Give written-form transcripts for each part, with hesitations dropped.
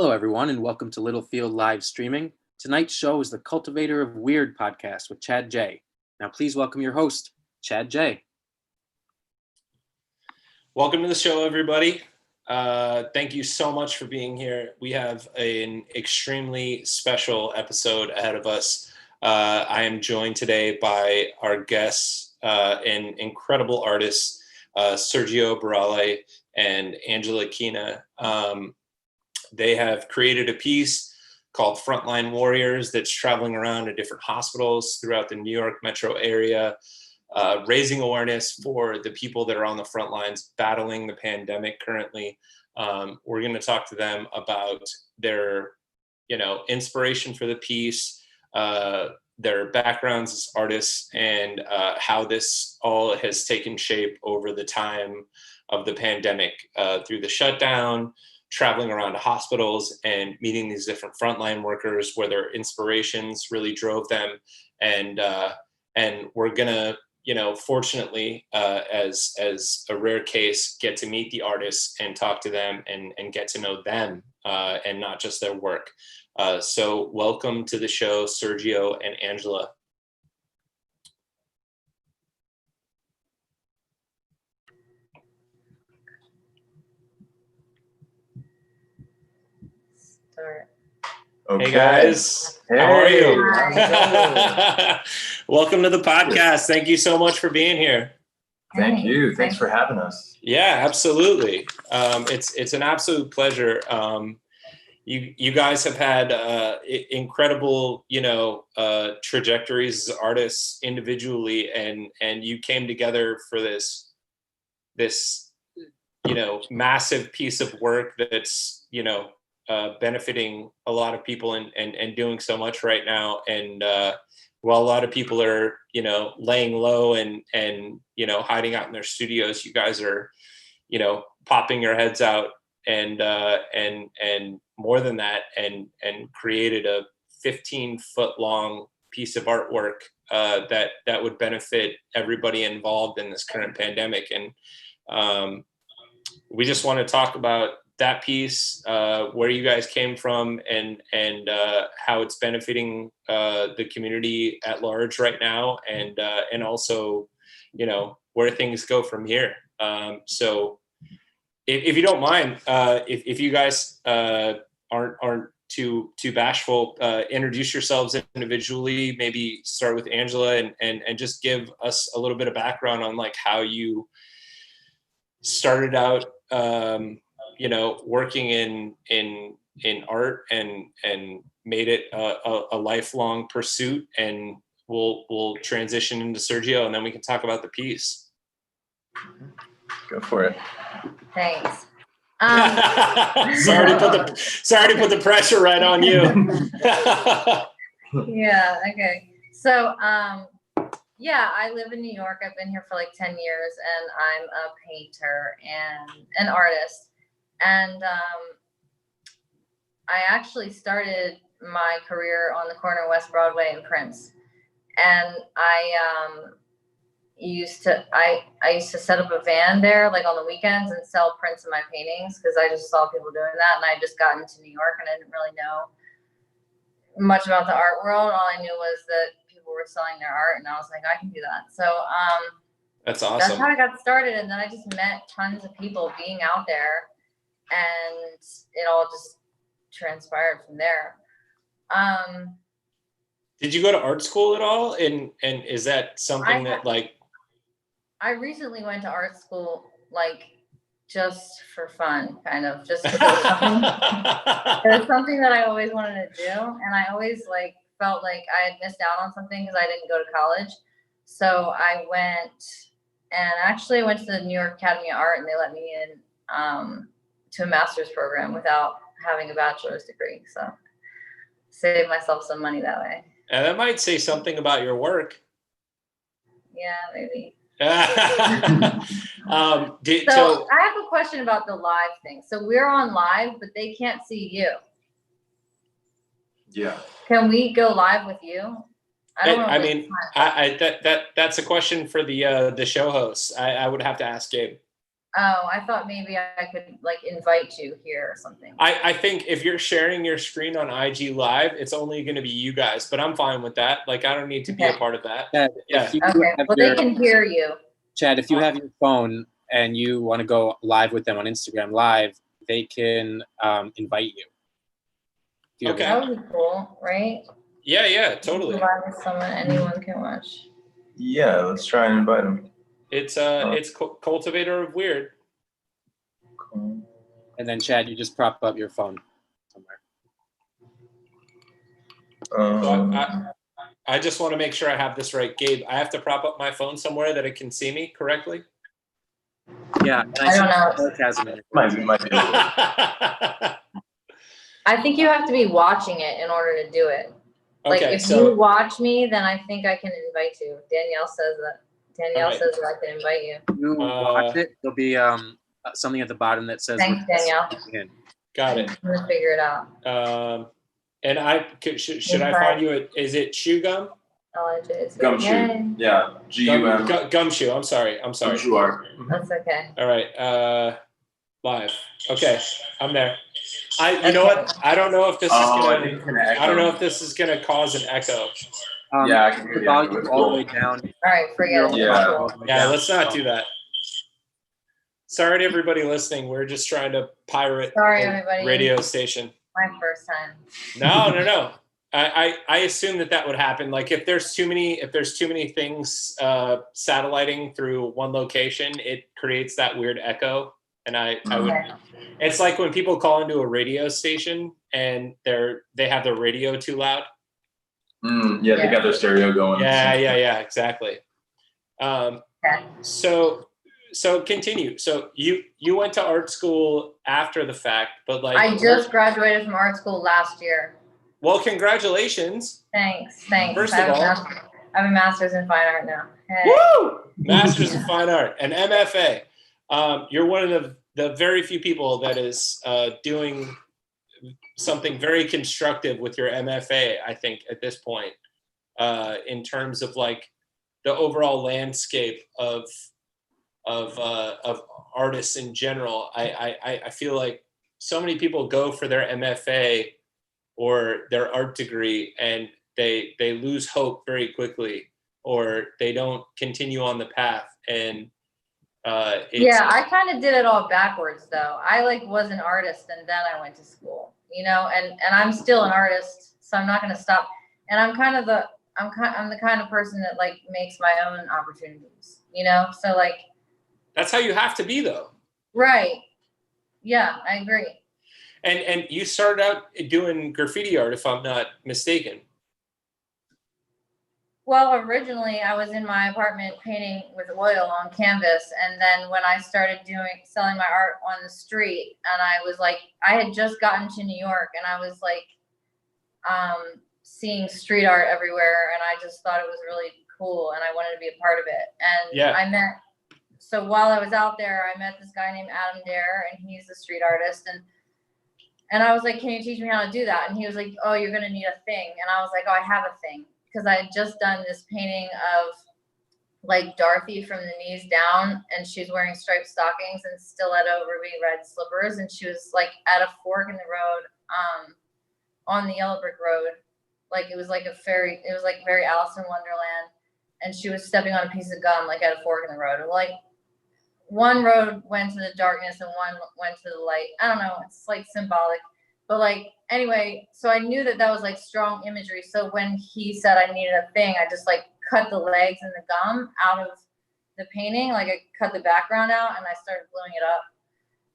Hello, everyone, and welcome to Littlefield live streaming. Tonight's show is the Cultivator of Weird podcast with Chad J. Now, please welcome your host, Chad J. Welcome to the show, everybody. Thank you so much for being here. We have an extremely special episode ahead of us. I am joined today by our guests, and incredible artists, Sergio Barrale and Angela Kina. They have created a piece called Frontline Warriors that's traveling around to different hospitals throughout the New York metro area, raising awareness for the people that are on the front lines battling the pandemic currently. We're going to talk to them about their, inspiration for the piece, their backgrounds as artists, and how this all has taken shape over the time of the pandemic, through the shutdown, traveling around to hospitals and meeting these different frontline workers where their inspirations really drove them. And we're gonna, fortunately, as a rare case, get to meet the artists and talk to them and get to know them, and not just their work. So welcome to the show, Sergio and Angela. Okay. Hey guys, how are you? Welcome to the podcast. Thank you so much for being here. Thank you. Thanks for having us. Yeah, absolutely. It's an absolute pleasure. You guys have had incredible, trajectories as artists individually, and you came together for this massive piece of work that's benefiting a lot of people and doing so much right now. And while a lot of people are laying low and hiding out in their studios, you guys are popping your heads out and more than that, and created a 15-foot long piece of artwork that would benefit everybody involved in this current pandemic. And we just want to talk about that piece, where you guys came from, and how it's benefiting the community at large right now, and also where things go from here. So if you don't mind, if you guys aren't too bashful, introduce yourselves individually. Maybe start with Angela and just give us a little bit of background on like how you started out working in art and made it a lifelong pursuit. And we'll transition into Sergio, and then we can talk about the piece. Go for it. Thanks. Sorry to put the pressure right on you. Yeah. Okay. So, I live in New York. I've been here for like 10 years, and I'm a painter and an artist. And I actually started my career on the corner of West Broadway and Prince. And I used to set up a van there like on the weekends and sell prints of my paintings, because I just saw people doing that, and I just got into New York and I didn't really know much about the art world. All I knew was that people were selling their art, and I was like, I can do that. So that's awesome. That's how I got started. And then I just met tons of people being out there, and it all just transpired from there. Did you go to art school at all? And is that something I recently went to art school, like just for fun, kind of, just because it was something that I always wanted to do. And I always felt like I had missed out on something because I didn't go to college. So I went to the New York Academy of Art, and they let me in to a master's program without having a bachelor's degree. So saved myself some money that way. And that might say something about your work. Yeah, maybe. So I have a question about the live thing. So we're on live, but they can't see you. Yeah. Can we go live with you? That's a question for the show hosts. I would have to ask Gabe. Oh, I thought maybe I could like invite you here or something. I think if you're sharing your screen on IG Live, it's only going to be you guys, but I'm fine with that. Like, I don't need to be a part of that. Yeah. If you Okay, have well, your, they can hear you. Chad, if you have your phone and you want to go live with them on Instagram Live, they can invite you. Okay. That would be cool, right? Yeah, totally. Live with someone anyone can watch. Yeah, let's try and invite them. It's Cultivator of Weird. And then Chad, you just prop up your phone somewhere. So I just want to make sure I have this right, Gabe. I have to prop up my phone somewhere that it can see me correctly. Yeah, and I don't know. sarcasm in it. Might be a little. I think you have to be watching it in order to do it. Like Okay, if so you watch me, then I think I can invite you. Danielle says that. Danielle Alright. says that I can invite you. You watch it, there'll be something at the bottom that says Thanks, Danielle. got it. I'm gonna figure it out. And should I find you is it Shoe Gum? Gumshoe. Yeah. GUM. Gumshoe. I'm sorry. Gumshoe art. That's okay. All right. Live. Okay, I'm there. You know what? I don't know if this is I don't know if this is gonna cause an echo. Yeah, I can hear the the volume echo. all the way down. All right, forget it. Yeah. Yeah, let's not do that. Sorry to everybody listening. We're just trying to pirate Sorry, a everybody. radio station. My first time. No. I assume that would happen. Like if there's too many things satelliting through one location, it creates that weird echo. And I would. It's like when people call into a radio station and they have their radio too loud. Yeah, they got their stereo going. Yeah, exactly. Okay. So continue. So you went to art school after the fact, but like I just graduated from art school last year. Well, congratulations. Thanks. First of all, I have a master's in fine art now. Hey. Woo! Master's in fine art, an MFA. You're one of the very few people that is doing something very constructive with your MFA, I think, at this point, in terms of like the overall landscape of artists in general. I feel like so many people go for their MFA or their art degree and they lose hope very quickly, or they don't continue on the path. And I kind of did it all backwards though. I like was an artist and then I went to school, and I'm still an artist, so I'm not going to stop. And I'm the kind of person that like makes my own opportunities, so like that's how you have to be though. Right. Yeah, I agree. And you started out doing graffiti art, if I'm not mistaken. Well, originally I was in my apartment painting with oil on canvas, and then when I started selling my art on the street, and I was like, I had just gotten to New York, and I was like, seeing street art everywhere, and I just thought it was really cool, and I wanted to be a part of it. And so while I was out there, I met this guy named Adam Dare, and he's a street artist, and I was like, can you teach me how to do that? And he was like, oh, you're gonna need a thing. And I was like, oh, I have a thing. Because I had just done this painting of like Dorothy from the knees down, and she's wearing striped stockings and stiletto ruby red slippers, and she was like at a fork in the road, on the yellow brick road, like it was like very Alice in Wonderland, and she was stepping on a piece of gum like at a fork in the road. And like one road went to the darkness and one went to the light. I don't know, it's like symbolic. But like, anyway, so I knew that was like strong imagery. So when he said I needed a thing, I just like cut the legs and the gum out of the painting. Like I cut the background out and I started gluing it up.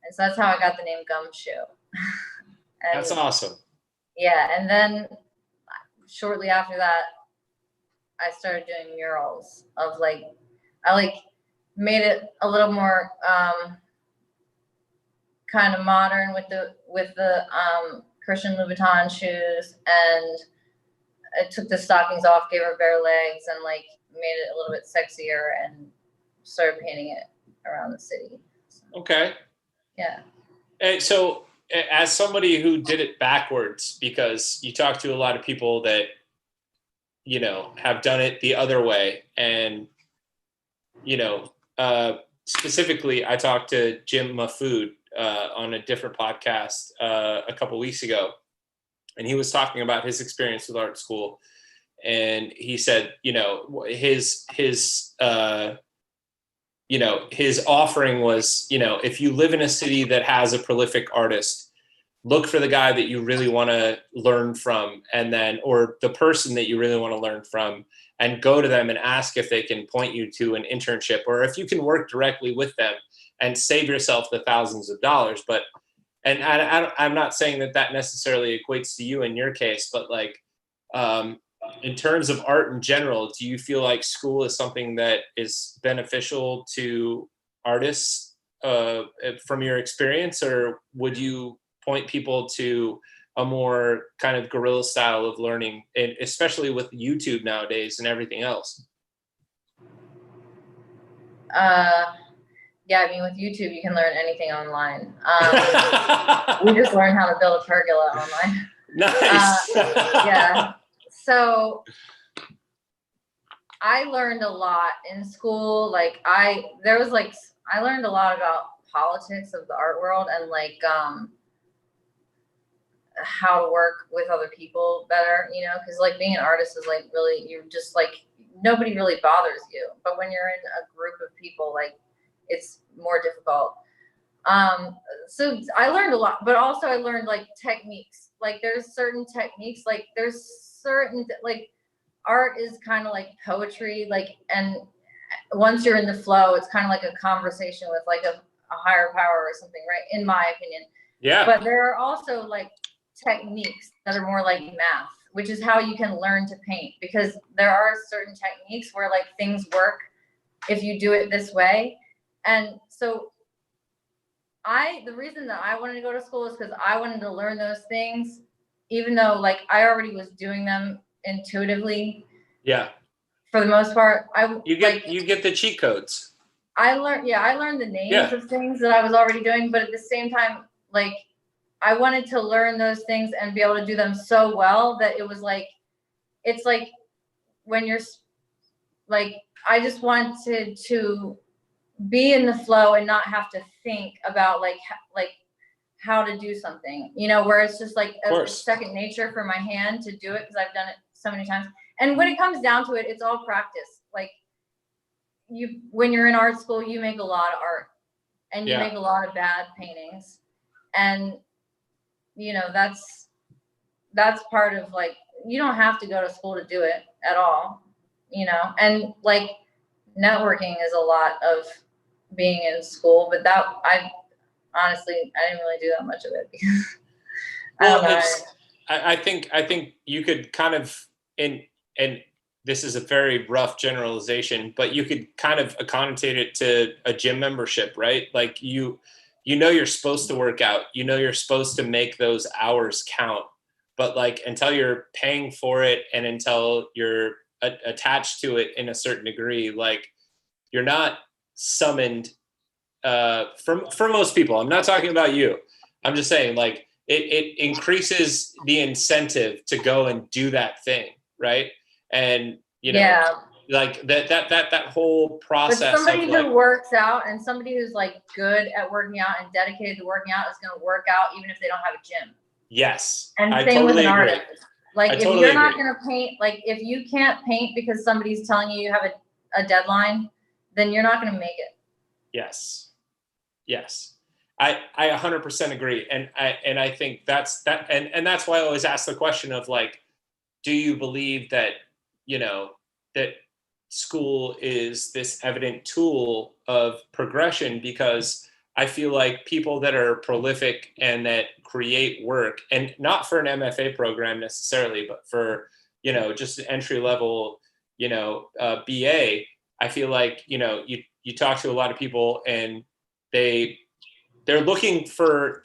And so that's how I got the name Gumshoe. That's awesome. Yeah. And then shortly after that, I started doing murals of like, I like made it a little more, kind of modern with the Christian Louboutin shoes, and I took the stockings off, gave her bare legs, and like made it a little bit sexier, and started painting it around the city. So, okay. Yeah. And so as somebody who did it backwards, because you talk to a lot of people that, have done it the other way, and, specifically, I talked to Jim Mahfood on a different podcast a couple weeks ago, and he was talking about his experience with art school. And he said, his offering was, if you live in a city that has a prolific artist, look for the guy that you really want to learn from, or the person that you really want to learn from, and go to them and ask if they can point you to an internship, or if you can work directly with them and save yourself the thousands of dollars. But, and I'm not saying that necessarily equates to you in your case, but like, in terms of art in general, do you feel like school is something that is beneficial to artists from your experience, or would you point people to a more kind of guerrilla style of learning, and especially with YouTube nowadays and everything else? Yeah, I mean, with YouTube, you can learn anything online. We just learned how to build a pergola online. Nice. Yeah. So I learned a lot in school. Like I learned a lot about politics of the art world, and like how to work with other people better, because like being an artist is like really, you're just like, nobody really bothers you. But when you're in a group of people, like it's more difficult. So I learned a lot, but also I learned like techniques. Like there's certain techniques, like art is kind of like poetry, like, and once you're in the flow, it's kind of like a conversation with like a higher power or something, right? In my opinion. Yeah. But there are also like techniques that are more like math, which is how you can learn to paint, because there are certain techniques where like things work if you do it this way. And so the reason that I wanted to go to school is because I wanted to learn those things, even though like I already was doing them intuitively. Yeah. For the most part, you get the cheat codes. I learned the names of things that I was already doing, but at the same time, like I wanted to learn those things and be able to do them so well that it was like, it's like when you're like, I just wanted to be in the flow and not have to think about like how to do something, where it's just like a second nature for my hand to do it, because I've done it so many times. And when it comes down to it, it's all practice. Like when you're in art school, you make a lot of art and you make a lot of bad paintings, and that's part of like, you don't have to go to school to do it at all, and like networking is a lot of being in school, but that I didn't really do that much of it because I think you could kind of, and this is a very rough generalization, but you could kind of connotate it to a gym membership, right? Like you're supposed to work out, you're supposed to make those hours count, but like until you're paying for it and until you're attached to it in a certain degree, like you're not summoned for most people. I'm not talking about you. I'm just saying like it increases the incentive to go and do that thing, right? And like that whole process. But somebody who works out and somebody who's like good at working out and dedicated to working out is going to work out even if they don't have a gym. Yes, and I same totally with an agree. artist. Like if you're not going to paint, like if you can't paint because somebody's telling you have a deadline, then you're not going to make it. Yes. I 100% agree. And I think that's why I always ask the question of like, do you believe that, that school is this evident tool of progression? Because I feel like people that are prolific and that create work, and not for an MFA program necessarily, but for, just an entry level, BA, I feel like, you talk to a lot of people and they're looking for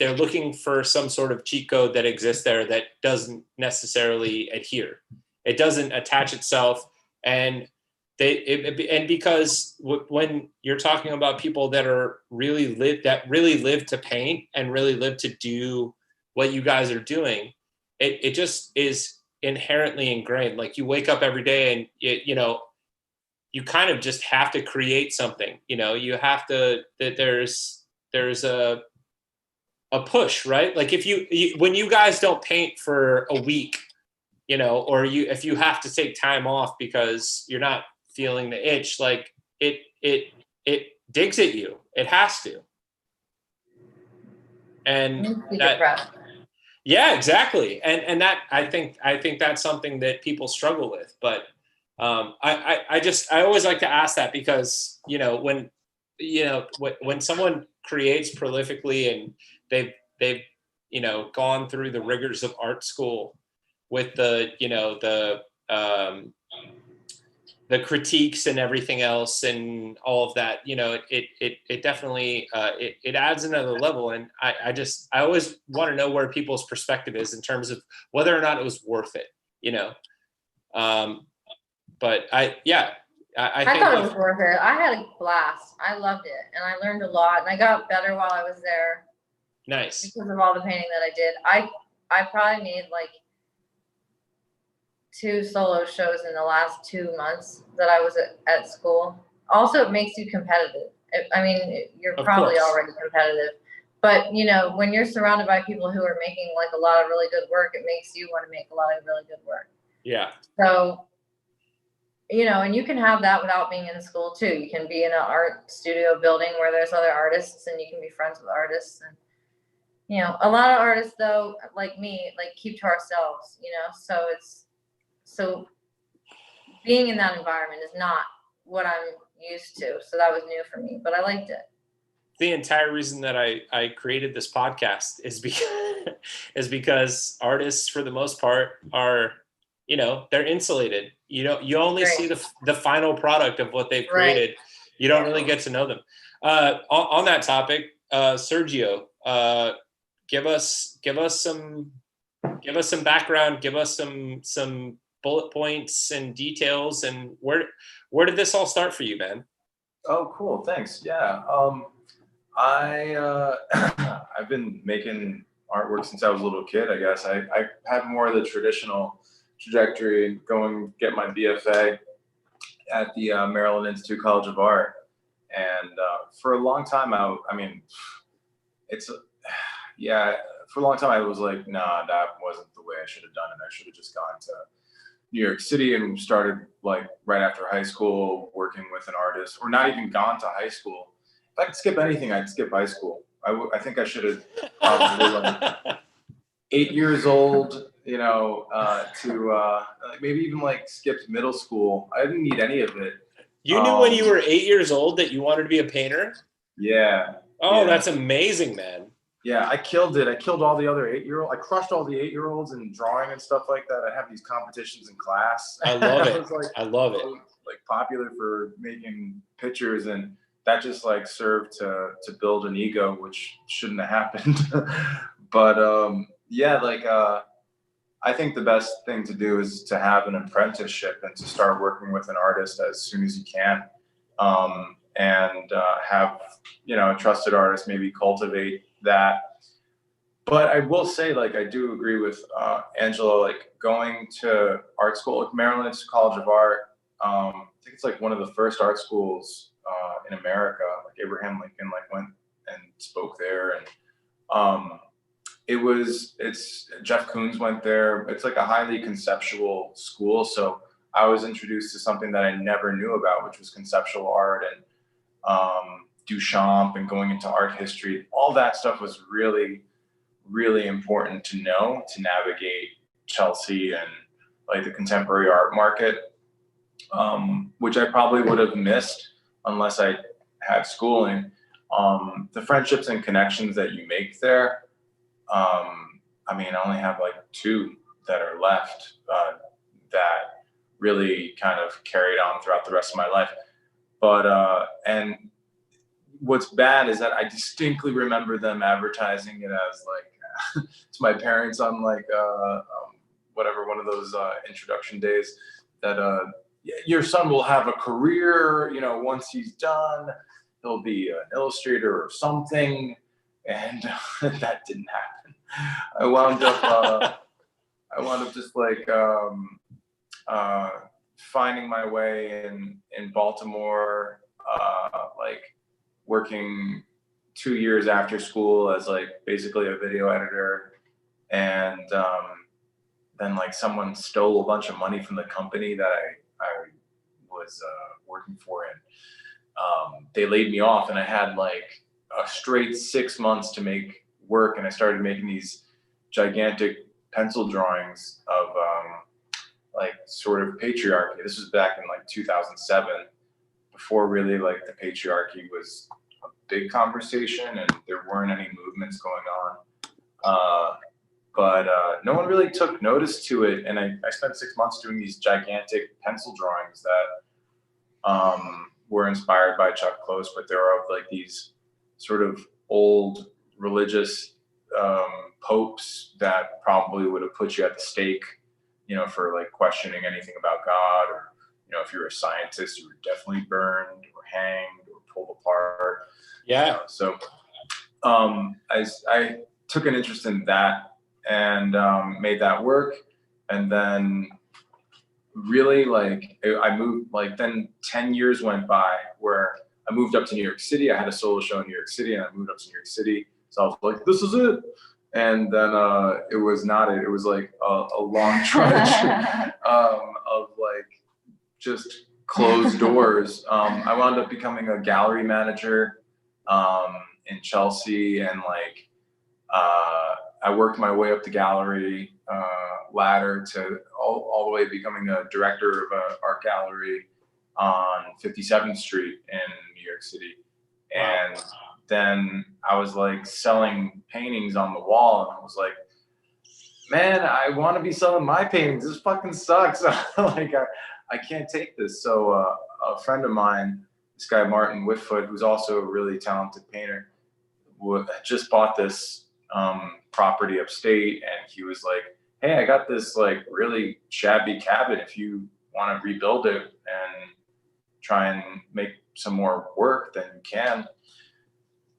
some sort of cheat code that exists there that doesn't necessarily adhere. It doesn't attach itself. And because when you're talking about people that really live to paint and really live to do what you guys are doing, it just is inherently ingrained. Like you wake up every day and you kind of just have to create something, you have to, that there's a push, right? Like if you when you guys don't paint for a week, or if you have to take time off because you're not feeling the itch, like it digs at you. It has to. And that, yeah, exactly. And that, I think that's something that people struggle with. But I always like to ask that because, when someone creates prolifically and they've gone through the rigors of art school with the critiques and everything else and all of that, it definitely it adds another level. And I always want to know where people's perspective is in terms of whether or not it was worth it, but I thought it was worth it. I had a blast. I loved it, and I learned a lot, and I got better while I was there. Nice. Because of all the painting that I did. I probably made like 2 solo shows in the last 2 months that I was at school. Also, it makes you competitive. You're probably already competitive, but when you're surrounded by people who are making like a lot of really good work, it makes you want to make a lot of really good work. Yeah. So, and you can have that without being in school too. You can be in an art studio building where there's other artists and you can be friends with artists. And, a lot of artists though, like me, like keep to ourselves, so being in that environment is not what I'm used to. So that was new for me, but I liked it. The entire reason that I created this podcast is because artists, for the most part, are, they're insulated. You only see the final product of what they've created. Right. You don't really get to know them. On that topic, Sergio, give us some background, give us some bullet points and details, and where did this all start for you, man? Oh, cool. Thanks. Yeah. I've been making artwork since I was a little kid, I guess. I had more of the traditional trajectory, going get my BFA at the Maryland Institute College of Art. And for a long time, for a long time I was like, nah, that wasn't the way I should have done it. I should have just gone to New York City and started like right after high school working with an artist, or not even gone to high school. If I could skip anything, I'd skip high school. I think I should have probably like 8 years old, to maybe even like skipped middle school. I didn't need any of it. You knew when you were 8 years old that you wanted to be a painter? Yeah. Oh, yeah. That's amazing, man. Yeah, I killed it. I killed all the other 8-year-olds. I crushed all the 8-year-olds in drawing and stuff like that. I have these competitions in class. I love it. I love it. Like popular for making pictures, and that just like served to build an ego, which shouldn't have happened. But I think the best thing to do is to have an apprenticeship and to start working with an artist as soon as you can, and have a trusted artist maybe cultivate that. But I will say, like, I do agree with Angela, like going to art school, like Maryland Institute College of Art. I think it's like one of the first art schools in America. Like Abraham Lincoln went and spoke there, and it's Jeff Koons went there. It's like a highly conceptual school. So I was introduced to something that I never knew about, which was conceptual art and Duchamp and going into art history. All that stuff was really, really important to know to navigate Chelsea and like the contemporary art market, which I probably would have missed unless I had schooling. The friendships and connections that you make there, I only have like 2 that are left that really kind of carried on throughout the rest of my life. But and what's bad is that I distinctly remember them advertising it as like to my parents on like whatever, one of those introduction days, that your son will have a career, once he's done, he'll be an illustrator or something. And that didn't happen. I wound up just like finding my way in Baltimore, like working 2 years after school as like basically a video editor, and then like someone stole a bunch of money from the company that I was working for, and they laid me off, and I had like a straight 6 months to make work, and I started making these gigantic pencil drawings of like sort of patriarchy. This was back in like 2007, before really like the patriarchy was a big conversation and there weren't any movements going on. But no one really took notice to it, and I spent 6 months doing these gigantic pencil drawings that were inspired by Chuck Close, but they're of like these sort of old religious popes that probably would have put you at the stake, you know, for like questioning anything about God, or, you know, if you're a scientist, you were definitely burned or hanged or pulled apart. Yeah. You know, so I took an interest in that and made that work. And then really like I moved, like then 10 years went by where I moved up to New York City. I had a solo show in New York City, and I moved up to New York City. So I was like, this is it. And then it was not it. It was like a long trudge of like just closed doors. I wound up becoming a gallery manager in Chelsea, and like I worked my way up the gallery ladder to all the way becoming a director of an art gallery on 57th Street in New York City. And then I was like selling paintings on the wall, and I was like, man, I want to be selling my paintings. This fucking sucks. Like I can't take this. So a friend of mine, this guy Martin Whitfoot, who's also a really talented painter, just bought this property upstate, and he was like, hey, I got this like really shabby cabin. If you want to rebuild it and try and make some more work, then you can.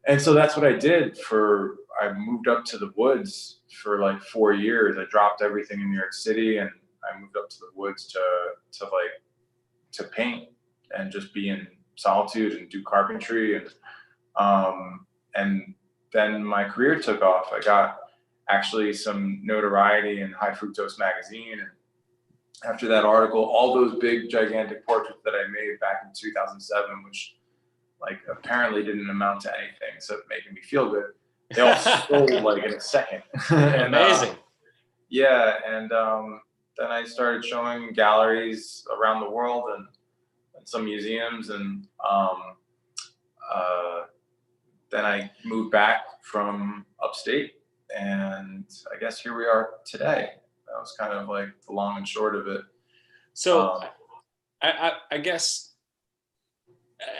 And so that's what I did. I moved up to the woods for like 4 years. I dropped everything in New York City, and I moved up to the woods to paint and just be in solitude and do carpentry. And then my career took off. I got actually some notoriety in High Fructose magazine. And after that article, all those big, gigantic portraits that I made back in 2007, which like apparently didn't amount to anything except making me feel good, they all sold like in a second. And, amazing. Yeah, and then I started showing galleries around the world and some museums, and then I moved back from upstate, and I guess here we are today. That was kind of like the long and short of it. So I guess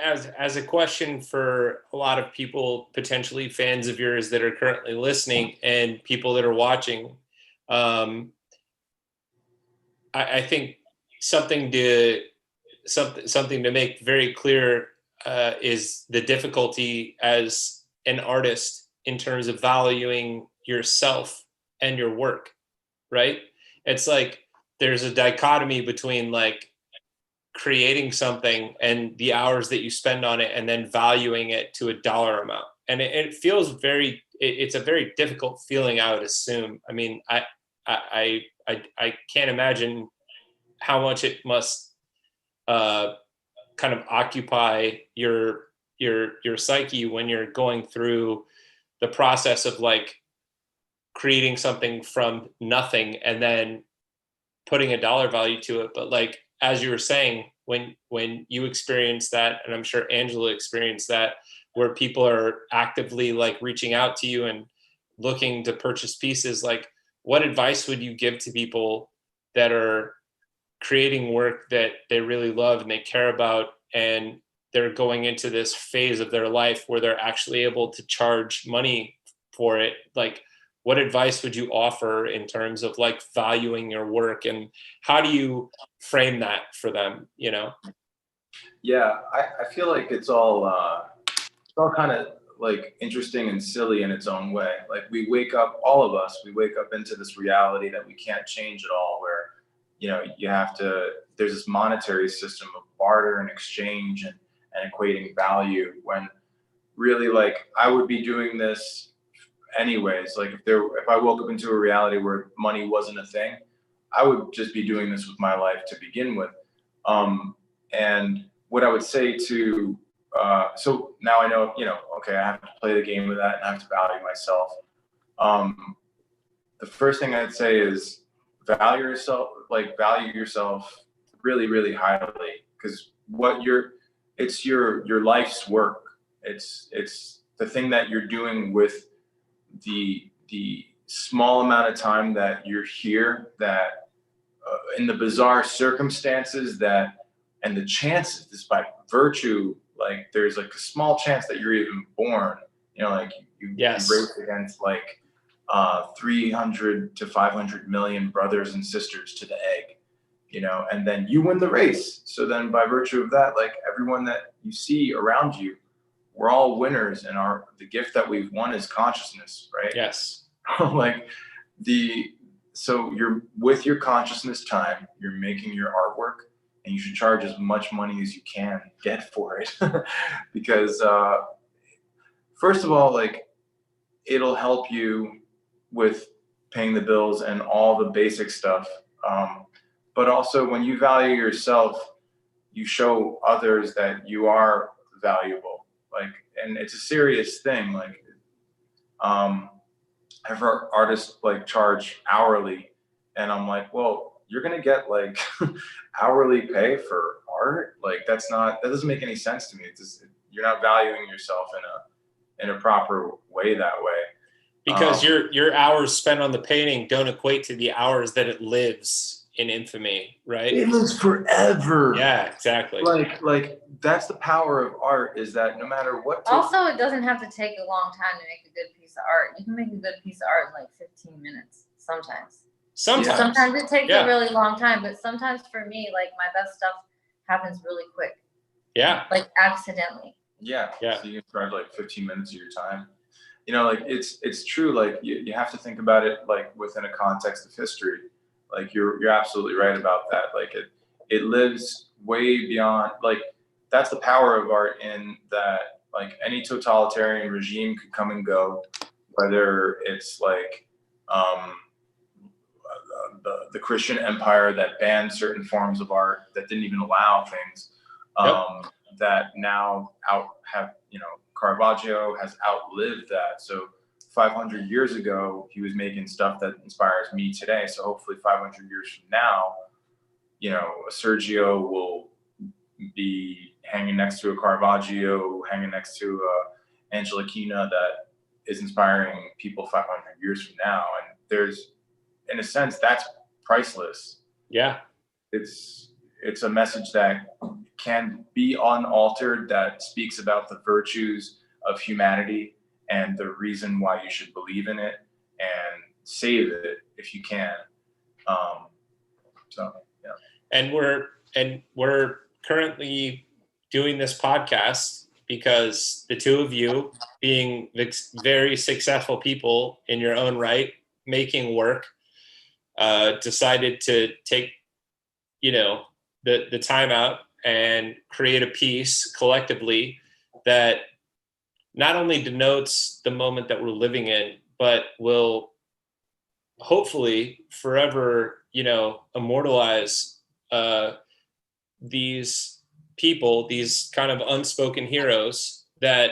as a question for a lot of people, potentially fans of yours that are currently listening and people that are watching, I think something to make very clear is the difficulty as an artist in terms of valuing yourself and your work, right? It's like there's a dichotomy between like creating something and the hours that you spend on it, and then valuing it to a dollar amount. And it feels it's a very difficult feeling, I would assume. I mean, I can't imagine how much it must kind of occupy your psyche when you're going through the process of like creating something from nothing and then putting a dollar value to it. But like, as you were saying, when you experience that, and I'm sure Angela experienced that, where people are actively like reaching out to you and looking to purchase pieces, like what advice would you give to people that are creating work that they really love and they care about, and they're going into this phase of their life where they're actually able to charge money for it? Like, what advice would you offer in terms of like valuing your work, and how do you frame that for them, you know? Yeah, I feel like it's all kind of like interesting and silly in its own way. Like we wake up, all of us, we wake up into this reality that we can't change at all, where, you know, you have to there's this monetary system of barter and exchange and equating value, when really, like, I would be doing this anyways. Like, if I woke up into a reality where money wasn't a thing, I would just be doing this with my life to begin with. And what I would say to, so now I know, okay, I have to play the game with that and I have to value myself. The first thing I'd say is value yourself really, really highly, because it's your life's work. It's the thing that you're doing with the small amount of time that you're here, that in the bizarre circumstances and the chances, despite virtue, like there's like a small chance that you're even born, like you race against like 300 to 500 million brothers and sisters to the egg, and then you win the race. So then by virtue of that, like everyone that you see around you, we're all winners, and the gift that we've won is consciousness, right? Yes. So you're with your consciousness time, you're making your artwork, and you should charge as much money as you can get for it. Because first of all, like, it'll help you with paying the bills and all the basic stuff. But also when you value yourself, you show others that you are valuable. Like, and it's a serious thing. Like, I've heard artists like charge hourly, and I'm like, well, you're gonna get like hourly pay for art? Like, that doesn't make any sense to me. You're not valuing yourself in a proper way that way. Because your hours spent on the painting don't equate to the hours that it lives in infamy, right? It lives forever. Yeah, exactly. Like that's the power of art, is that no matter what. Also, it doesn't have to take a long time to make a good piece of art. You can make a good piece of art in like 15 minutes sometimes. Sometimes it takes a really long time, but sometimes for me, like, my best stuff happens really quick. Yeah. Like, accidentally. Yeah. So you can charge like 15 minutes of your time. Like, it's true. Like, you have to think about it like within a context of history. Like, you're absolutely right about that. Like, it lives way beyond, like, that's the power of art, in that like any totalitarian regime could come and go, whether it's like the Christian empire that banned certain forms of art, that didn't even allow things, that now Caravaggio has outlived that. So 500 years ago, he was making stuff that inspires me today. So hopefully 500 years from now, Sergio will be hanging next to a Caravaggio, hanging next to Angela Kina, that is inspiring people 500 years from now. And there's, in a sense, that's priceless. Yeah. It's a message that can be unaltered, that speaks about the virtues of humanity and the reason why you should believe in it and save it if you can. And we're currently doing this podcast because the two of you, being very successful people in your own right, making work, decided to take, the time out and create a piece collectively that not only denotes the moment that we're living in, but will hopefully forever, immortalize these people, these kind of unspoken heroes that,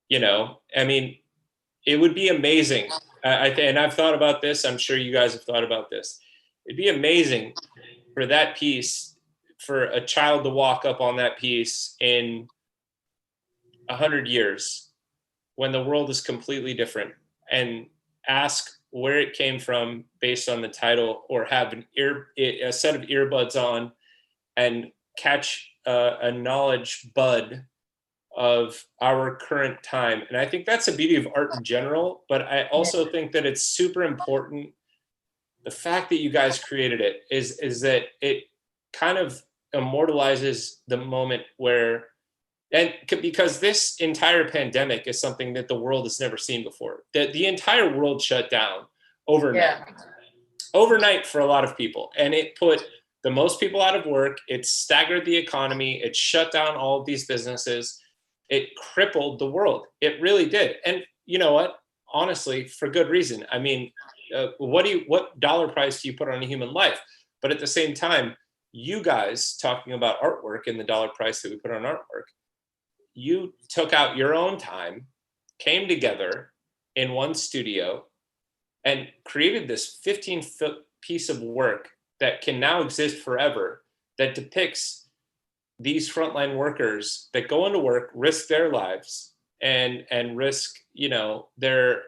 it would be amazing. And I've thought about this. I'm sure you guys have thought about this. It'd be amazing for that piece, for a child to walk up on that piece in 100 years when the world is completely different, and ask where it came from based on the title, or have a set of earbuds on and catch a knowledge bud of our current time. And I think that's the beauty of art in general, but I also think that it's super important. The fact that you guys created it is that it kind of immortalizes the moment where, and because this entire pandemic is something that the world has never seen before. That the entire world shut down overnight for a lot of people, and it put the most people out of work. It staggered the economy. It shut down all of these businesses. It crippled the world. It really did. And you know what? Honestly, for good reason. I mean, what dollar price do you put on a human life? But at the same time, you guys talking about artwork and the dollar price that we put on artwork, you took out your own time, came together in one studio, and created this 15-foot piece of work that can now exist forever, that depicts these frontline workers that go into work, risk their lives, and risk, their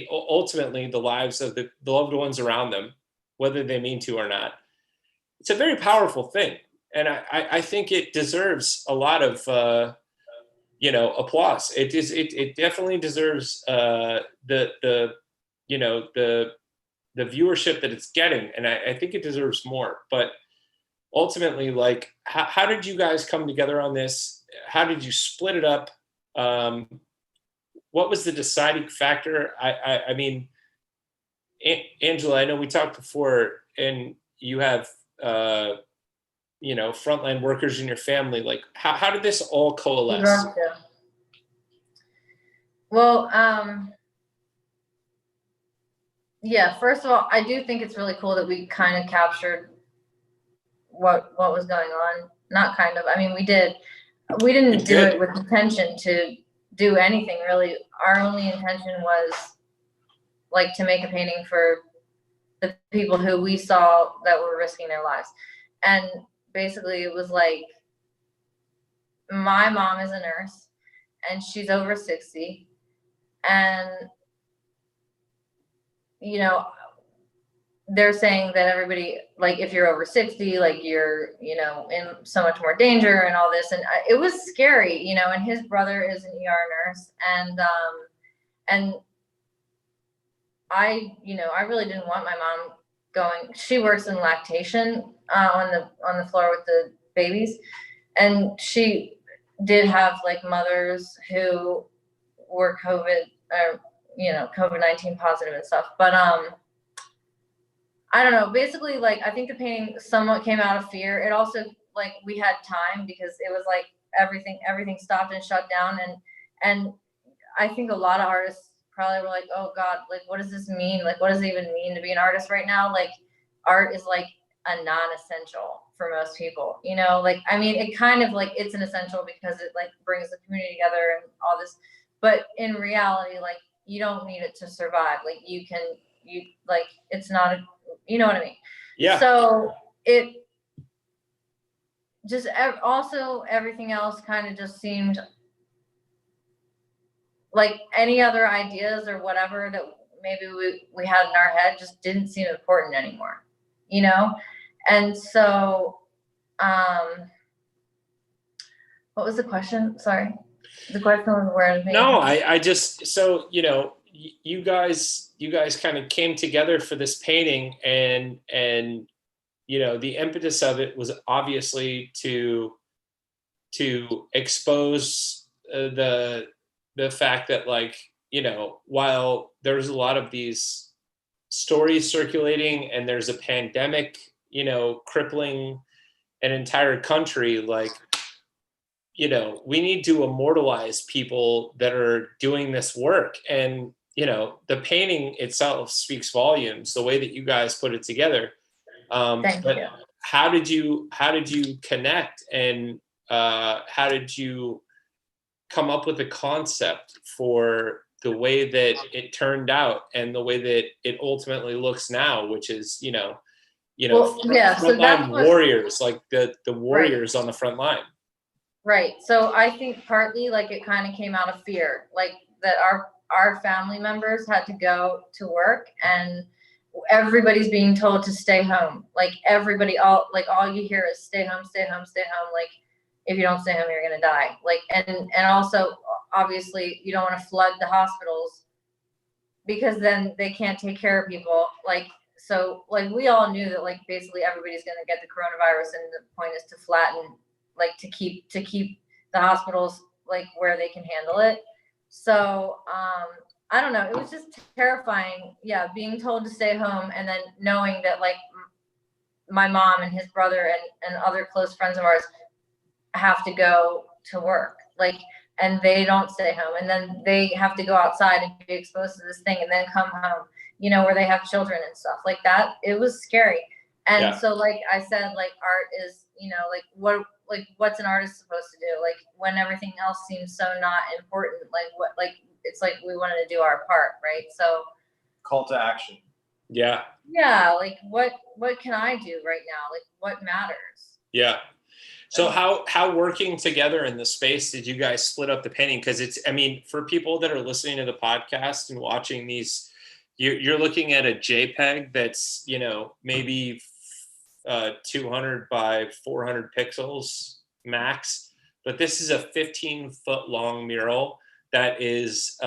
ultimately the lives of the loved ones around them, whether they mean to or not. It's a very powerful thing, and I think it deserves a lot of applause. It definitely deserves the viewership that it's getting, and I think it deserves more. But ultimately, like, how did you guys come together on this? How did you split it up? What was the deciding factor? I mean, Angela, I know we talked before, and you have frontline workers in your family. Like, how did this all coalesce? Well, yeah, first of all, I do think it's really cool that we kind of captured what was going on. Not kind of, I mean, we didn't do it with intention to do anything really. Our only intention was like to make a painting for the people who we saw that were risking their lives. And basically it was like, my mom is a nurse and she's over 60, and they're saying that everybody, like, if you're over 60, like, you're, in so much more danger and all this. And it was scary, and his brother is an ER nurse. And I really didn't want my mom going. She works in lactation on the floor with the babies. And she did have like mothers who were COVID-19 positive and stuff. But, I don't know. Basically, like, I think the painting somewhat came out of fear. It also, like, we had time because it was like everything stopped and shut down. And I think a lot of artists probably were like, oh God, like, what does this mean? Like, what does it even mean to be an artist right now? Like, art is like a non-essential for most people, like, I mean, it kind of like, it's an essential because it like brings the community together and all this, but in reality, like, you don't need it to survive. Like, it's not you know what I mean? Yeah. So it just also everything else kind of just seemed like any other ideas or whatever that maybe we had in our head just didn't seem important anymore, And so, what was the question? Sorry. The question was where. No, I just, so, you guys kind of came together for this painting, and the impetus of it was obviously to expose the fact that, like, while there's a lot of these stories circulating and there's a pandemic, crippling an entire country, like, we need to immortalize people that are doing this work. And the painting itself speaks volumes, the way that you guys put it together. Thank you. How did you connect, and how did you come up with a concept for the way that it turned out and the way that it ultimately looks now, which is frontline warriors, like the warriors on the front line. Right. So I think partly like it kind of came out of fear, like that our family members had to go to work and everybody's being told to stay home. Like all you hear is stay home, stay home, stay home. Like, if you don't stay home, you're going to die. Like, and also obviously you don't want to flood the hospitals because then they can't take care of people. Like, so like we all knew that like basically everybody's going to get the coronavirus, and the point is to flatten, like to keep the hospitals like where they can handle it. So I don't know, it was just terrifying, being told to stay home and then knowing that like my mom and his brother and other close friends of ours have to go to work, like, and they don't stay home, and then they have to go outside and be exposed to this thing and then come home, you know, where they have children and stuff like that. It was scary. And so, like I said, like, art is, you know, what's an artist supposed to do? Like, when everything else seems so not important, it's like we wanted to do our part, right? So Call to action. Yeah. Like, what can I do right now? Like, what matters? Yeah. So how working together in the space did you guys split up the painting? Because it's, I mean, for people that are listening to the podcast and watching these, you're looking at a JPEG that's, you know, maybe 200 by 400 pixels max, but this is a 15-foot long mural that is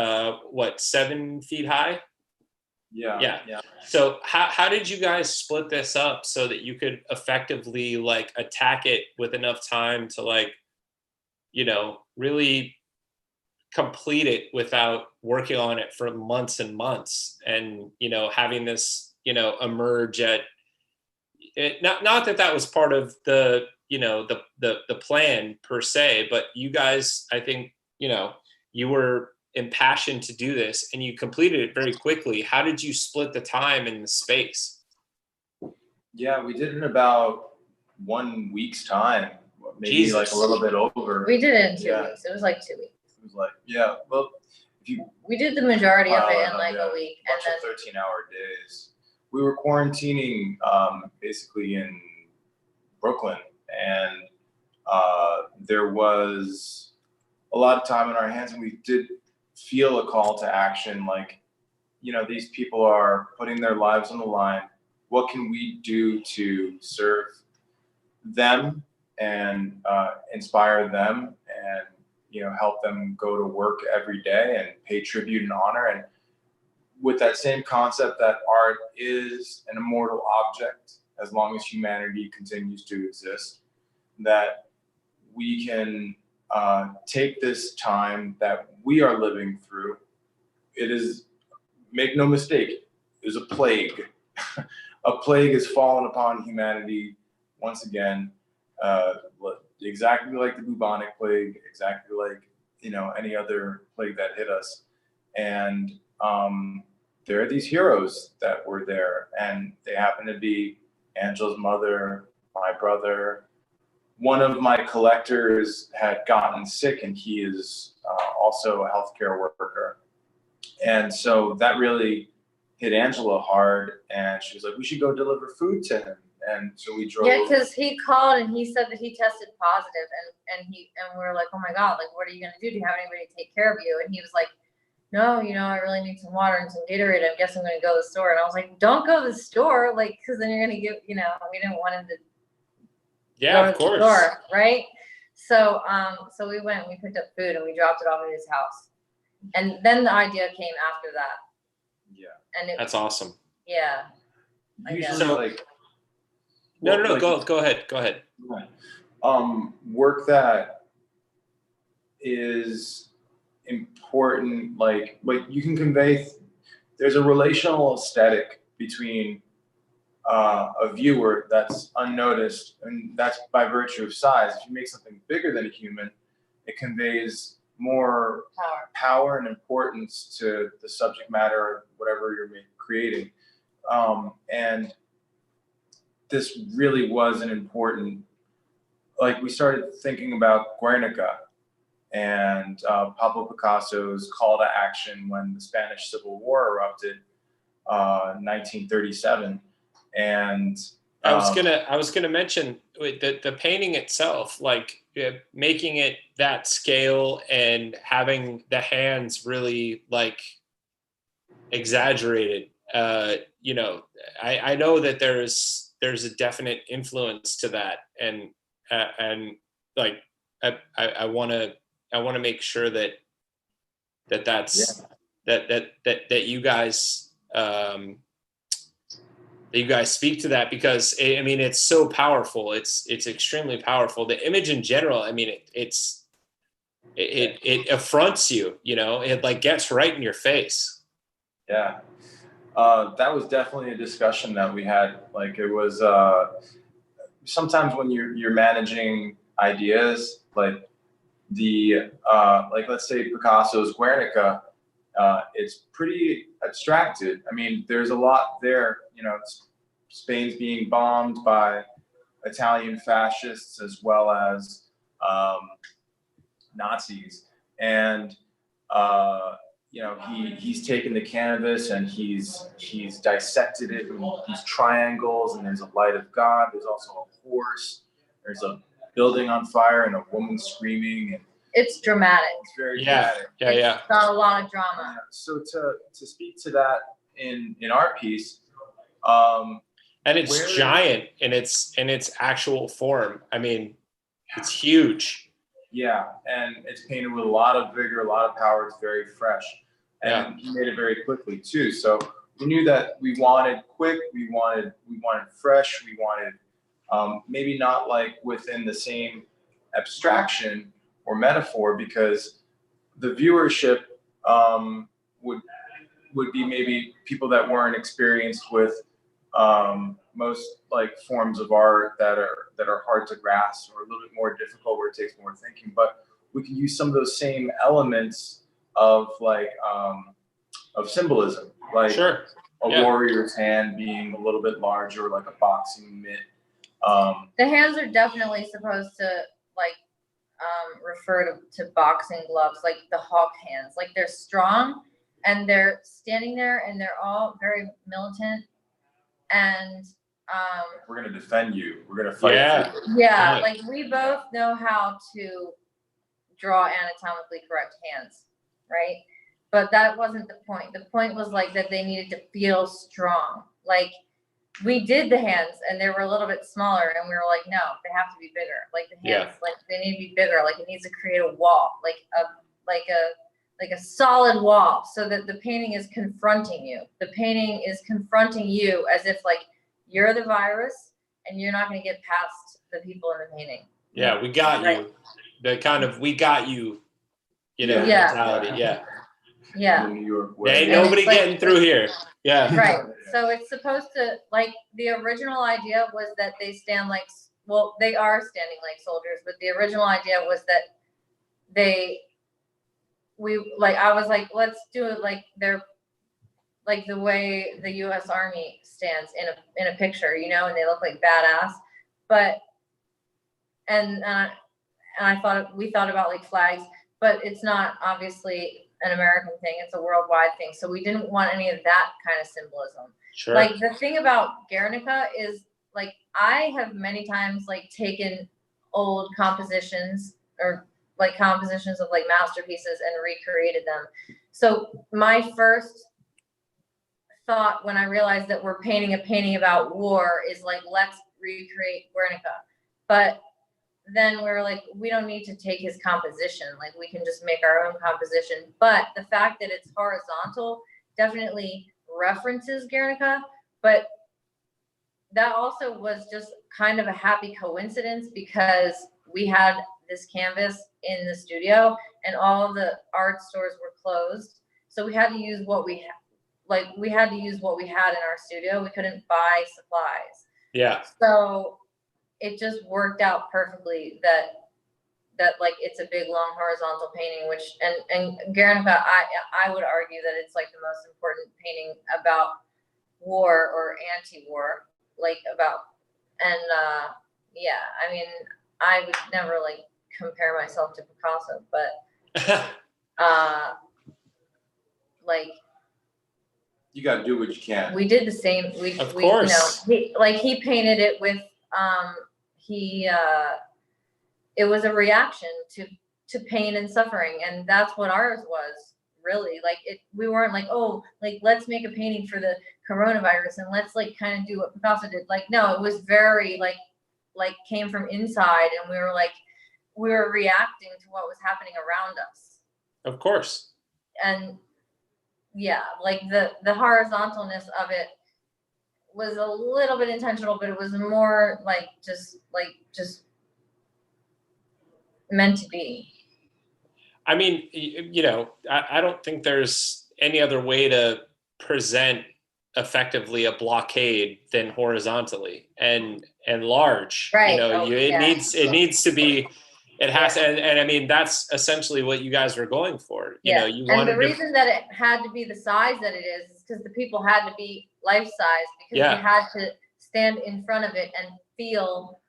7 feet high? Yeah. So how did you guys split this up so that you could effectively like attack it with enough time to, like, you know, really complete it without working on it for months and months, and, you know, having this, you know, emerge at it, not that was part of the, you know, the plan per se, but you guys, I think, you know, you were impassioned to do this and you completed it very quickly. How did you split the time and the space? Yeah, we did it in about 1 week's time, maybe Jesus. like a little bit over. We did it in 2 weeks. It was like 2 weeks. It was like, yeah, well, we did the majority of it in like a week, and then 13-hour days. We were quarantining basically in Brooklyn, and there was a lot of time in our hands, and we did feel a call to action, like, you know, these people are putting their lives on the line. What can we do to serve them and inspire them, and, you know, help them go to work every day and pay tribute and honor? And with that same concept that art is an immortal object as long as humanity continues to exist, that we can take this time that we are living through. It is, make no mistake, it is a plague. A plague has fallen upon humanity once again, exactly like the bubonic plague, exactly like, you know, any other plague that hit us. And there are these heroes that were there, and they happen to be Angela's mother, my brother. One of my collectors had gotten sick, and he is also a healthcare worker. And so that really hit Angela hard, and she was like, we should go deliver food to him. And so we drove. Yeah, because he called and he said that he tested positive, and we were like, oh my God, like, what are you gonna do? Do you have anybody to take care of you? And he was like, no, you know, I really need some water and some Gatorade. I guess I'm gonna go to the store. And I was like, don't go to the store, like, because then you're gonna give, you know, we didn't want him to. Yeah, of course. Store, right? So so we went and we picked up food and we dropped it off at his house. And then the idea came after that. Yeah. And that's awesome. Yeah. Usually, so, like, no, like, go ahead. Work that is important, like you can convey, there's a relational aesthetic between a viewer that's unnoticed, and that's by virtue of size. If you make something bigger than a human, it conveys more power and importance to the subject matter of whatever you're creating. And this really was an important, like, we started thinking about Guernica and Pablo Picasso's call to action when the Spanish Civil War erupted, 1937. And I was gonna mention the painting itself, like making it that scale and having the hands really like exaggerated. You know, I know that there's a definite influence to that, and like I want to make sure that's that you guys that you guys speak to that, because I mean, it's so powerful. It's extremely powerful. The image in general, I mean, it affronts you, you know, it like gets right in your face. Yeah. That was definitely a discussion that we had. Like it was sometimes when you're managing ideas, like like let's say Picasso's Guernica, it's pretty abstracted. I mean, there's a lot there. You know, Spain's being bombed by Italian fascists as well as Nazis, and you know, he's taken the canvas and he's dissected it in these triangles, and there's a light of God. There's also a horse. There's a building on fire and a woman screaming. And it's dramatic. it's very dramatic. Yeah. It's got a lot of drama. So to speak to that in our piece, and it's giant in its actual form. I mean, it's huge. Yeah, and it's painted with a lot of vigor, a lot of power. It's very fresh, and he made it very quickly too. So we knew that we wanted quick, we wanted fresh, we wanted maybe not like within the same abstraction or metaphor, because the viewership would be maybe people that weren't experienced with most like forms of art that are hard to grasp or a little bit more difficult, where it takes more thinking. But we can use some of those same elements of like of symbolism, like Sure. a warrior's hand being a little bit larger, like a boxing mitt. The hands are definitely supposed to like refer to boxing gloves, like the hawk hands. Like they're strong and they're standing there and they're all very militant. And we're gonna defend you. We're gonna fight for you. Yeah, like we both know how to draw anatomically correct hands, right? But that wasn't the point. The point was like that they needed to feel strong. Like we did the hands and they were a little bit smaller, and we were like, no, they have to be bigger. Like the hands, like they need to be bigger. Like it needs to create a wall, like a solid wall, so that the painting is confronting you. The painting is confronting you as if like you're the virus and you're not going to get past the people in the painting. Yeah, we got you. The kind of we got you, mentality. Yeah. New York there ain't nobody getting through here. Yeah. Right. So it's supposed to, like, the original idea was that they stand like, well, they are standing like soldiers, but the original idea was that I was like, let's do it like they're like the way the U.S. Army stands in a picture, and they look like badass. But and we thought about like flags, but it's not obviously an American thing. It's a worldwide thing. So we didn't want any of that kind of symbolism. Sure. Like the thing about Guernica is like I have many times like taken old compositions or like compositions of like masterpieces and recreated them. So my first thought when I realized that we're painting a painting about war is like, let's recreate Guernica. But then we were like, we don't need to take his composition. Like we can just make our own composition. But the fact that it's horizontal definitely references Guernica. But that also was just kind of a happy coincidence because we had this canvas in the studio and all the art stores were closed. So we had to use what we had. We had to use what we had in our studio. We couldn't buy supplies. Yeah. So it just worked out perfectly that like it's a big long horizontal painting, which and Guernica, I would argue that it's like the most important painting about war or anti-war, like about I mean I would never like compare myself to Picasso, but like you got to do what you can. We did the same. Of course. He painted it with it was a reaction to pain and suffering, and that's what ours was really. Like we weren't like, oh, like let's make a painting for the coronavirus and let's like kind of do what Picasso did. Like no, it was very like came from inside, and we were reacting to what was happening around us. Of course. And yeah, like the horizontalness of it was a little bit intentional, but it was more like just meant to be. I mean, I don't think there's any other way to present effectively a blockade than horizontally and large. Right. You know, it needs to be. It has, and I mean that's essentially what you guys were going for. You know, you wanted. And the reason that it had to be the size that it is because the people had to be life size because you had to stand in front of it and feel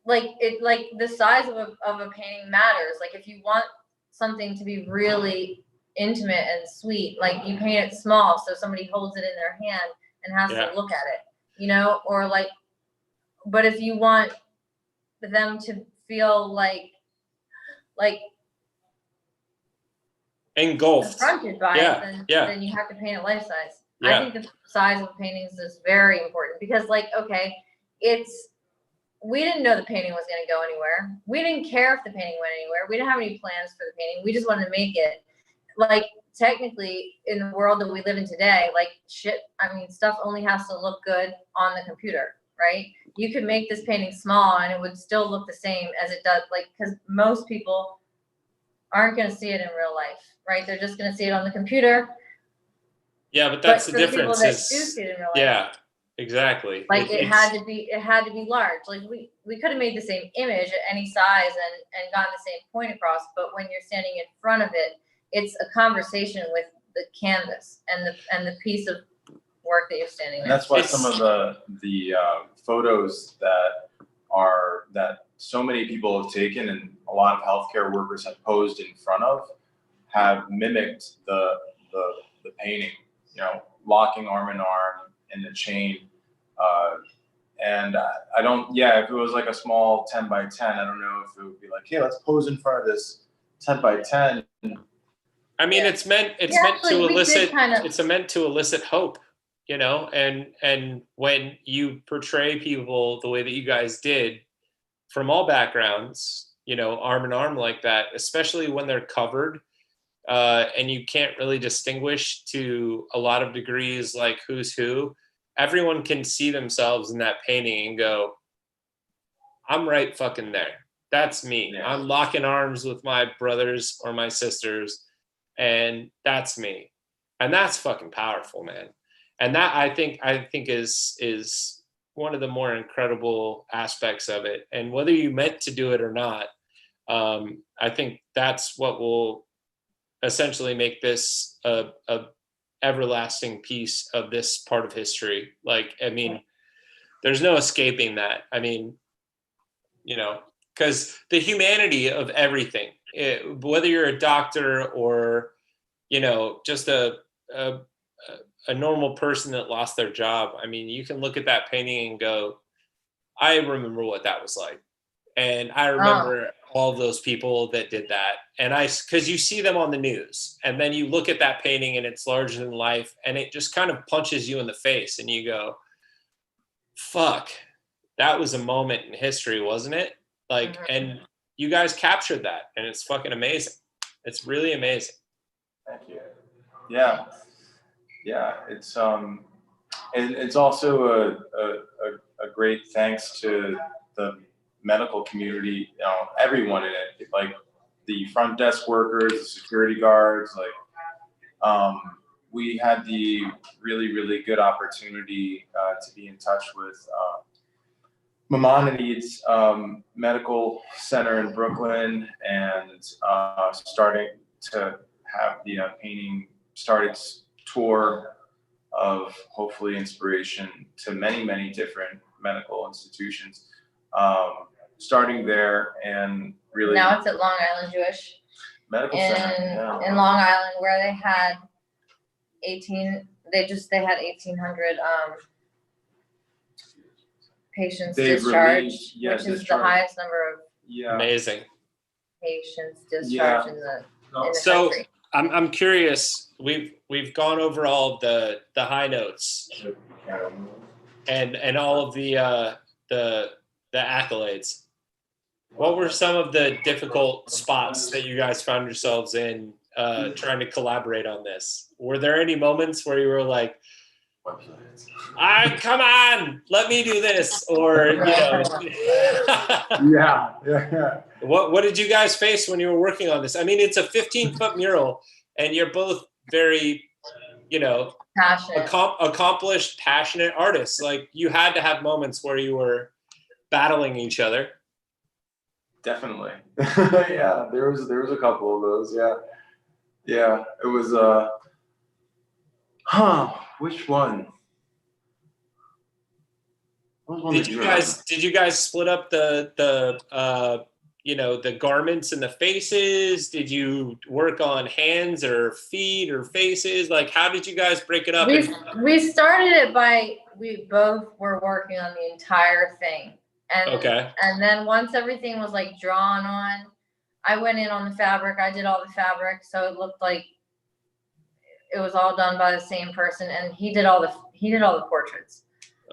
like it. Like the size of a painting matters. Like if you want something to be really intimate and sweet, like you paint it small so somebody holds it in their hand and has to look at it, you know, or like. But if you want them to feel like engulfed, confronted by it, then you have to paint it life size. I think the size of paintings is very important because, like, okay, we didn't know the painting was going to go anywhere. We didn't care if the painting went anywhere. We didn't have any plans for the painting. We just wanted to make it. Like, technically, in the world that we live in today, like, stuff only has to look good on the computer, right? You could make this painting small and it would still look the same as it does, like, because most people aren't going to see it in real life, right? They're just going to see it on the computer. Yeah, but that's the difference. People that do see it in real life, exactly. Like it had to be large. Like we could have made the same image at any size and gotten the same point across, but when you're standing in front of it, it's a conversation with the canvas and the piece of work that you're standing and there. that's why some of the photos that so many people have taken and a lot of healthcare workers have posed in front of have mimicked the painting, you know, locking arm in arm in the chain. And I don't, if it was like a small 10 by 10, I don't know if it would be like, hey, let's pose in front of this 10 by 10. I mean, it's meant to elicit hope, you know, and when you portray people the way that you guys did from all backgrounds, you know, arm in arm like that, especially when they're covered, and you can't really distinguish to a lot of degrees, like who's who, everyone can see themselves in that painting and go, I'm right fucking there. That's me. Yeah. I'm locking arms with my brothers or my sisters, and that's me. And that's fucking powerful, man. And that I think is one of the more incredible aspects of it. And whether you meant to do it or not, I think that's what will essentially make this a everlasting piece of this part of history. Like, I mean, there's no escaping that. I mean, you know, because the humanity of everything, whether you're a doctor or, you know, just a normal person that lost their job. I mean, you can look at that painting and go, I remember what that was like. And I remember all of those people that did that. And because you see them on the news and then you look at that painting and it's larger than life and it just kind of punches you in the face and you go, fuck, that was a moment in history, wasn't it? Like, and you guys captured that and it's fucking amazing. It's really amazing. Thank you. Yeah. Yeah. It's, and it's also a great thanks to the medical community, you know, everyone in it, like the front desk workers, the security guards, like we had the really, really good opportunity to be in touch with Maimonides Medical Center in Brooklyn and starting to have the painting start its tour of hopefully inspiration to many, many different medical institutions. Starting there and really now it's at Long Island Jewish Medical Center in Long Island where they had 1,800 patients discharged, which is the highest number of amazing patients discharged in the so country. I'm curious, we've gone over all of the high notes and all of the accolades. What were some of the difficult spots that you guys found yourselves in trying to collaborate on this? Were there any moments where you were like, come on, let me do this, or you know? yeah. What did you guys face when you were working on this? I mean, it's a 15-foot mural, and you're both very you know, Passionate. accomplished, passionate artists. Like, you had to have moments where you were battling each other. Definitely. Yeah, there was a couple of those. Yeah, it was which one? What one Did you guys split up the you know, the garments and the faces? Did you work on hands or feet or faces? Like, how did you guys break it up? We started it by, we both were working on the entire thing. And Okay. And then once everything was like drawn on, I went in on the fabric. I did all the fabric, so it looked like it was all done by the same person, and he did all the portraits.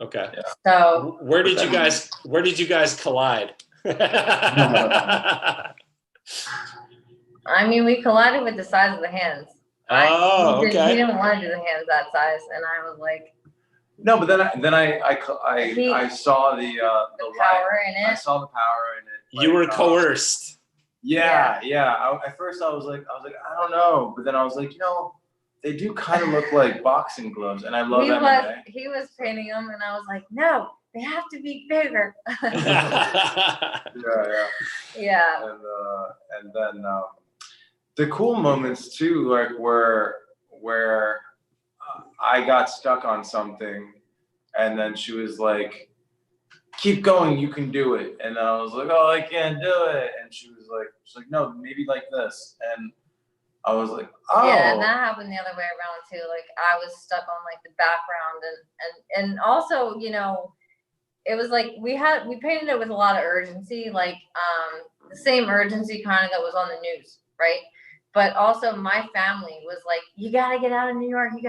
Okay. Yeah. So where did you guys collide? I mean, we collided with the size of the hands. Oh, He okay. didn't want to do the hands that size, and I was like, No, but then I saw the power light. in it. I saw the power in it. You were coerced. Yeah. At first I was like, I don't know, but then I was like, you know, they do kind of look like boxing gloves, and I love MMA. He was painting them, and I was like, no, they have to be bigger. Yeah. And then the cool moments too, like where I got stuck on something, and then she was like, keep going, you can do it. And I was like, oh, I can't do it. And she's like, no, maybe like this. And I was like, oh. Yeah, and that happened the other way around too. Like, I was stuck on like the background, and also, you know, it was like we painted it with a lot of urgency, like the same urgency kind of that was on the news, right? But also my family was like, you gotta get out of New York, and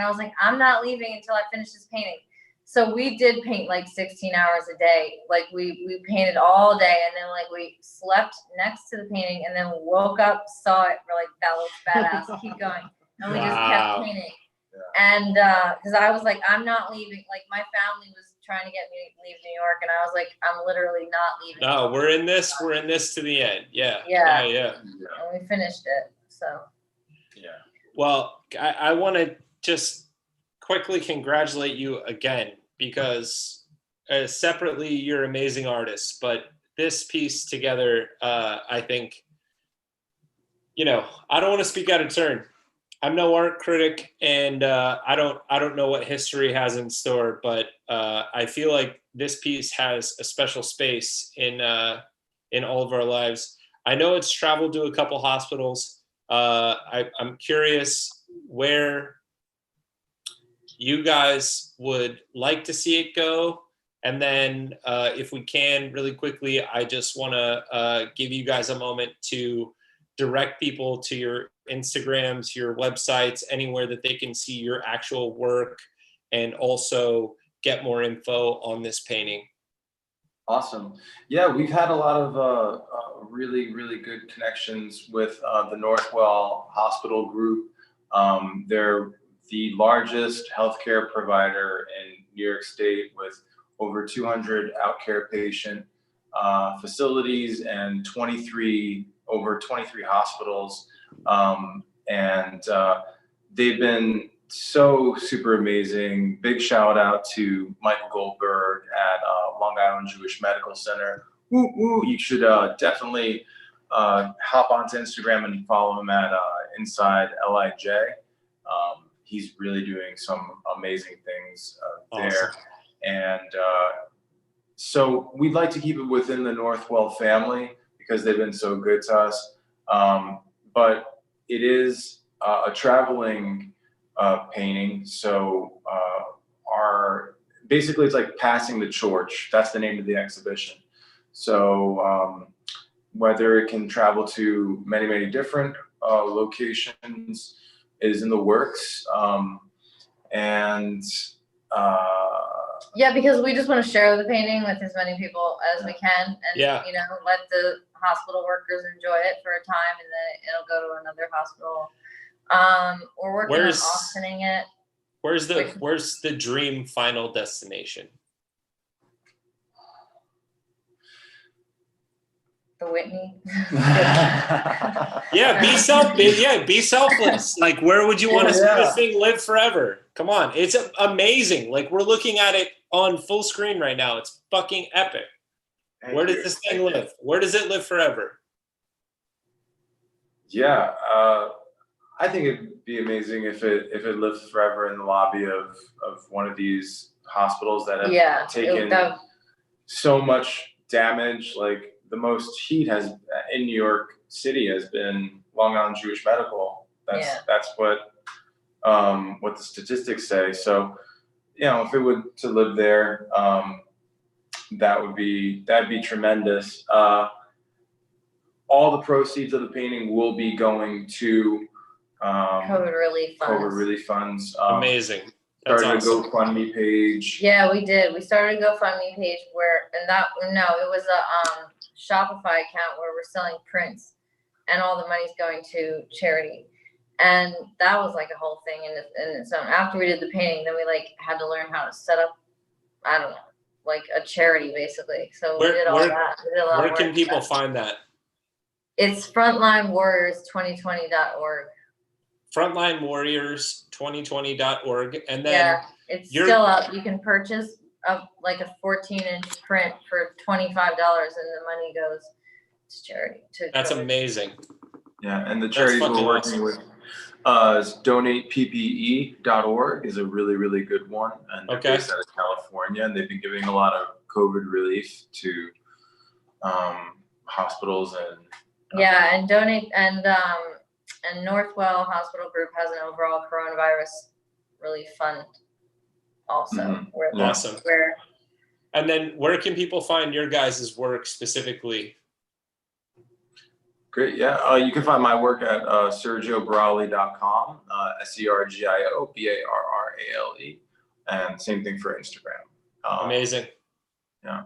I was like, I'm not leaving until I finish this painting. So we did paint like 16 hours a day. Like we painted all day, and then like we slept next to the painting, and then woke up, saw it, we're like, that looks badass, keep going. And we just kept painting. Yeah. And because I was like, I'm not leaving. Like, my family was trying to get me to leave New York, and I was like, I'm literally not leaving. No, we're in this to the end. Yeah. And we finished it. So yeah. Well, I want to just quickly congratulate you again, because separately you're amazing artists, but this piece together, I think, you know, I don't want to speak out of turn. I'm no art critic, and I don't know what history has in store, but I feel like this piece has a special space in all of our lives. I know it's traveled to a couple hospitals. I'm curious where you guys would like to see it go. And then if we can, really quickly, I just want to give you guys a moment to direct people to your Instagrams, your websites, anywhere that they can see your actual work, and also get more info on this painting. Awesome. Yeah, we've had a lot of really, really good connections with the Northwell Hospital Group. They're the largest healthcare provider in New York State, with over 200 outcare patient facilities and over 23 hospitals. And they've been so super amazing. Big shout out to Michael Goldberg at Long Island Jewish Medical Center. You should definitely hop onto Instagram and follow him at Inside LIJ. He's really doing some amazing things there. And so we'd like to keep it within the Northwell family, because they've been so good to us. But it is a traveling painting. So basically it's like passing the torch. That's the name of the exhibition. So whether it can travel to many, many different locations is in the works. yeah, because we just want to share the painting with as many people as we can, and you know, let the hospital workers enjoy it for a time, and then it'll go to another hospital. We're working on auctioning it. Where's the dream final destination? the Whitney. Yeah, be selfless. Like, where would you want to see this thing live forever? Come on, it's amazing. Like, we're looking at it on full screen right now. It's fucking epic. Where does this thing live? Where does it live forever? Yeah, I think it'd be amazing if it lived forever in the lobby of one of these hospitals that have taken so much damage. Like, the most heat has in New York City has been Long Island Jewish Medical. That's what the statistics say. So, you know, if it would to live there, that'd be tremendous. All the proceeds of the painting will be going to COVID relief funds. Amazing. That's started awesome. a GoFundMe page. Yeah, we did. We started a GoFundMe page it was a Shopify account where we're selling prints, and all the money's going to charity. And that was like a whole thing in its own. After we did the painting, then we like had to learn how to set up, I don't know, like a charity basically. So we did all that. We did a lot where of work. Can people find that? It's Frontline Warriors 2020.org. Frontline Warriors 2020.org, and then it's still up. You can purchase like a 14-inch print for $25, and the money goes to charity. That's amazing. Yeah, and the charities we're working with is donateppe.org is a really, really good one, and they're based out of California, and they've been giving a lot of COVID relief to hospitals and and donate and Northwell Hospital Group has an overall coronavirus relief fund also. Awesome. And then where can people find your guys' work specifically? Great, yeah. You can find my work at sergiobarrale.com, SergioBarrale, and same thing for Instagram. Amazing. Yeah.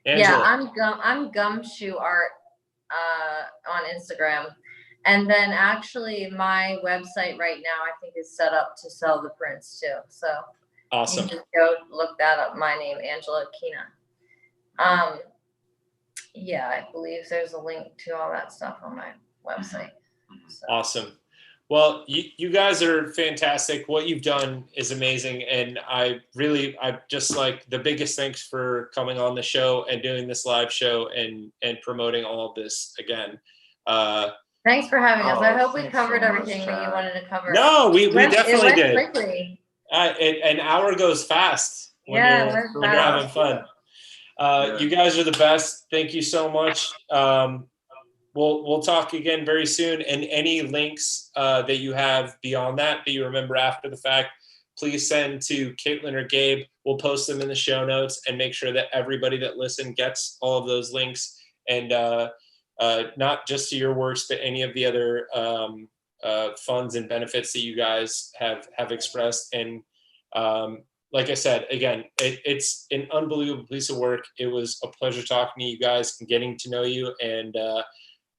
Angela. Yeah, I'm Gumshoe Art on Instagram. And then actually my website right now I think is set up to sell the prints too. So awesome. You can go look that up. My name, Angela Kina. Yeah, I believe there's a link to all that stuff on my website. So. Awesome. Well, you guys are fantastic. What you've done is amazing. And I just like the biggest thanks for coming on the show and doing this live show and promoting all of this again. Thanks for having us. I hope we covered everything that you wanted to cover. No, we definitely did. Quickly. An hour goes fast when you're having fun. You guys are the best. Thank you so much. We'll talk again very soon. And any links that you have beyond that you remember after the fact, please send to Caitlin or Gabe. We'll post them in the show notes and make sure that everybody that listened gets all of those links. And not just to your works, but any of the other funds and benefits that you guys have expressed. And like I said, again, it's an unbelievable piece of work. It was a pleasure talking to you guys and getting to know you. And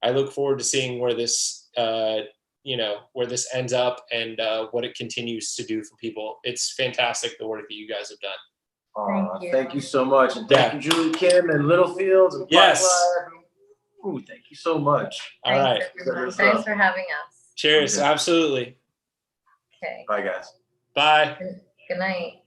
I look forward to seeing where this, where this ends up and what it continues to do for people. It's fantastic, the work that you guys have done. Thank you so much. And thank you, Julie Kim and Littlefield. And yes. Ooh, thank you so much. All right. Thanks for having us. Cheers. Okay. Absolutely. Okay. Bye, guys. Bye. Good night.